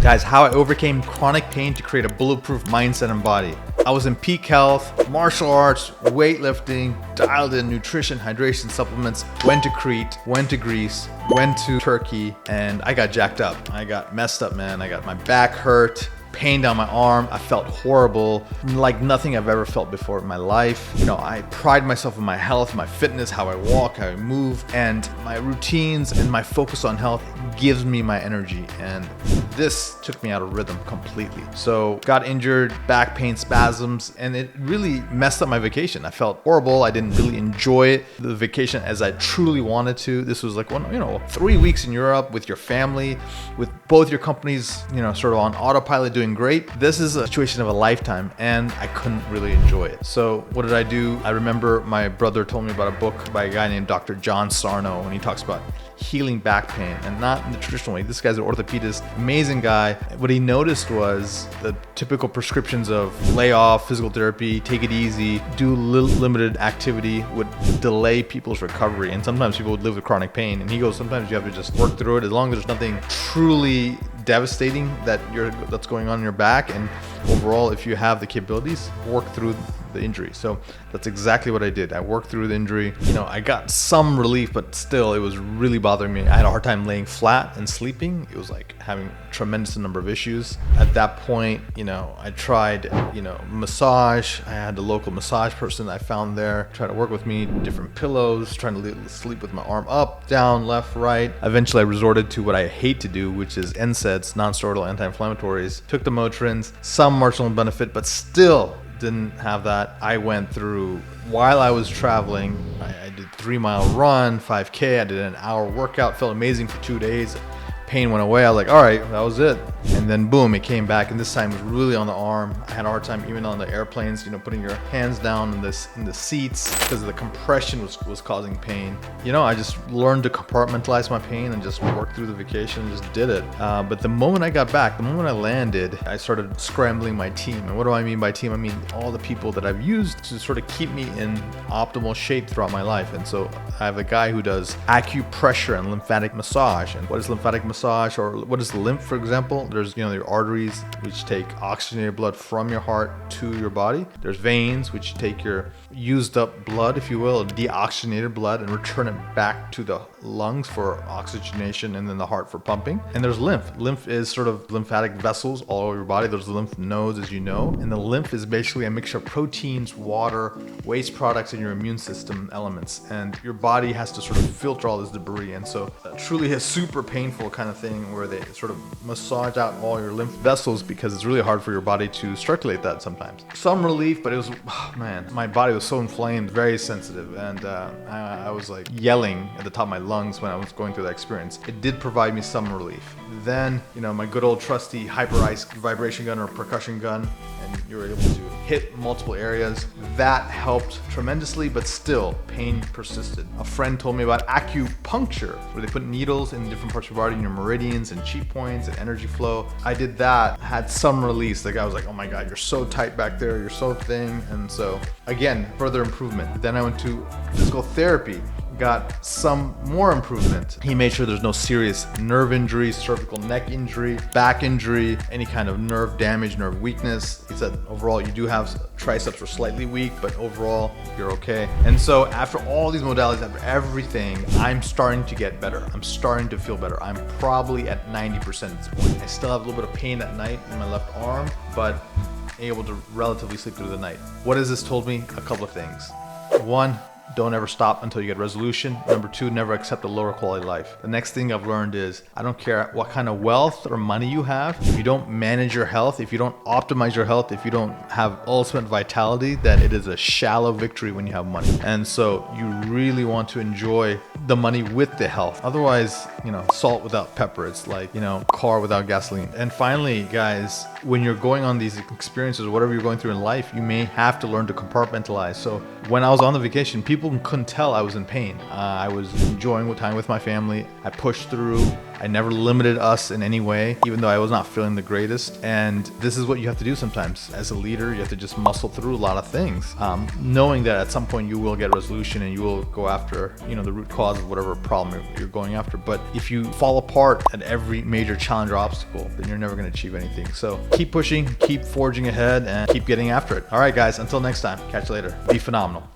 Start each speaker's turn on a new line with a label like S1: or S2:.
S1: Guys, how I overcame chronic pain to create a bulletproof mindset and body. I was in peak health, martial arts, weightlifting, dialed in nutrition, hydration, supplements, went to Crete, went to Greece, went to Turkey, and I got jacked up. I got messed up, man. I got my back hurt, pain down my arm. I felt horrible, like nothing I've ever felt before in my life. You know, I pride myself in my health, my fitness, how I walk, how I move, and my routines and my focus on health gives me my energy. And this took me out of rhythm completely. So got injured, back pain, spasms, and it really messed up my vacation. I felt horrible. I didn't really enjoy the vacation as I truly wanted to. This was like 3 weeks in Europe with your family, with both your companies, sort of on autopilot doing great. This is a situation of a lifetime, and I couldn't really enjoy it. So what did I do? I remember my brother told me about a book by a guy named Dr. John Sarno, and he talks about healing back pain, and not in the traditional way. This guy's an orthopedist, amazing guy. What he noticed was the typical prescriptions of lay off, physical therapy, take it easy, do limited activity would delay people's recovery. And sometimes people would live with chronic pain. And he goes, sometimes you have to just work through it as long as there's nothing truly devastating that's going on in your back. And overall, if you have the capabilities, work through the injury. So that's exactly what I did. I worked through the injury. I got some relief, but still it was really bothering me. I had a hard time laying flat and sleeping. It was like having a tremendous number of issues. At that point, I tried, massage. I had the local massage person I found there try to work with me, different pillows, trying to sleep with my arm up, down, left, right. Eventually I resorted to what I hate to do, which is NSAIDs, non-steroidal anti-inflammatories. Took the Motrins, some marginal benefit, but still didn't have that. I went through, while I was traveling, I did 3-mile run, 5K, I did an hour workout, felt amazing for 2 days. Pain went away. I was like, all right, that was it. And then boom, it came back, and this time it was really on the arm. I had a hard time even on the airplanes, putting your hands down in the seats because the compression was causing pain. I just learned to compartmentalize my pain and just work through the vacation and just did it. But the moment I got back, the moment I landed, I started scrambling my team. And what do I mean by team? I mean all the people that I've used to sort of keep me in optimal shape throughout my life. And so I have a guy who does acupressure and lymphatic massage. And what is lymphatic massage, or what is the lymph, for example? There's your arteries, which take oxygenated blood from your heart to your body. There's veins, which take your used up blood, if you will, deoxygenated blood, and return it back to the lungs for oxygenation, and then the heart for pumping. And there's lymph. Lymph is sort of lymphatic vessels all over your body. There's lymph nodes, as you know. And the lymph is basically a mixture of proteins, water, waste products, and your immune system elements. And your body has to sort of filter all this debris. And so truly a super painful kind of thing where they sort of massage out all your lymph vessels, because it's really hard for your body to circulate that sometimes. Some relief, but it was, my body was so inflamed, very sensitive, and I was like yelling at the top of my lungs when I was going through that experience. It did provide me some relief. Then, my good old trusty hyper-ice vibration gun or percussion gun, and you were able to hit multiple areas. That helped tremendously, but still, pain persisted. A friend told me about acupuncture, where they put needles in different parts of your body, in your meridians and chi points and energy flow. I did that, had some release. The guy was like, oh my God, you're so tight back there, you're so thin. And so, again, further improvement. Then I went to physical therapy. Got some more improvement. He made sure there's no serious nerve injury, cervical neck injury, back injury, any kind of nerve damage, nerve weakness. He said overall you do have triceps are slightly weak, but overall you're okay. And so after all these modalities, after everything, I'm starting to get better. I'm starting to feel better. I'm probably at 90% at this point. I still have a little bit of pain at night in my left arm, but able to relatively sleep through the night. What has this told me? A couple of things. One, don't ever stop until you get resolution. Number two, never accept a lower quality life. The next thing I've learned is I don't care what kind of wealth or money you have. If you don't manage your health, if you don't optimize your health, if you don't have ultimate vitality, then it is a shallow victory when you have money. And so you really want to enjoy the money with the health. Otherwise, salt without pepper. It's like, car without gasoline. And finally, guys, when you're going on these experiences, whatever you're going through in life, you may have to learn to compartmentalize. So when I was on the vacation, people couldn't tell I was in pain. I was enjoying time with my family. I pushed through. I never limited us in any way, even though I was not feeling the greatest. And this is what you have to do sometimes. As a leader, you have to just muscle through a lot of things, knowing that at some point you will get resolution and you will go after, the root cause cause of whatever problem you're going after. But if you fall apart at every major challenge or obstacle, then you're never going to achieve anything. So keep pushing, keep forging ahead, and keep getting after it. All right, guys, until next time, catch you later. Be phenomenal.